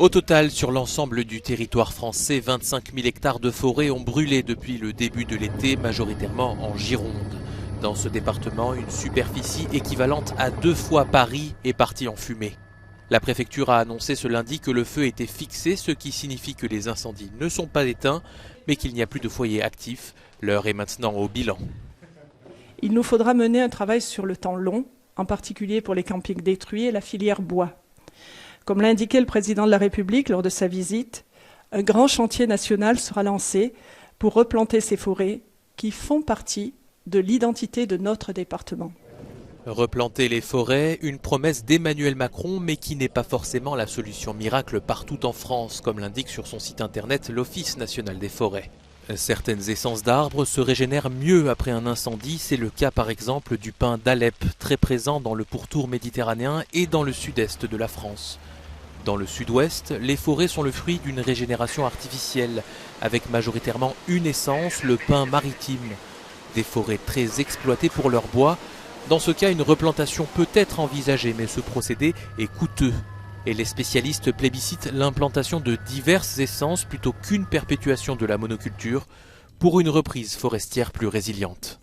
Au total, sur l'ensemble du territoire français, 25 000 hectares de forêt ont brûlé depuis le début de l'été, majoritairement en Gironde. Dans ce département, une superficie équivalente à 2 fois Paris est partie en fumée. La préfecture a annoncé ce lundi que le feu était fixé, ce qui signifie que les incendies ne sont pas éteints, mais qu'il n'y a plus de foyer actif. L'heure est maintenant au bilan. Il nous faudra mener un travail sur le temps long, en particulier pour les campings détruits et la filière bois. Comme l'a indiqué le président de la République lors de sa visite, un grand chantier national sera lancé pour replanter ces forêts qui font partie de l'identité de notre département. Replanter les forêts, une promesse d'Emmanuel Macron, mais qui n'est pas forcément la solution miracle partout en France, comme l'indique sur son site internet l'Office national des forêts. Certaines essences d'arbres se régénèrent mieux après un incendie, c'est le cas par exemple du pin d'Alep, très présent dans le pourtour méditerranéen et dans le sud-est de la France. Dans le sud-ouest, les forêts sont le fruit d'une régénération artificielle, avec majoritairement une essence, le pin maritime. Des forêts très exploitées pour leur bois. Dans ce cas, une replantation peut être envisagée, mais ce procédé est coûteux. Et les spécialistes plébiscitent l'implantation de diverses essences plutôt qu'une perpétuation de la monoculture pour une reprise forestière plus résiliente.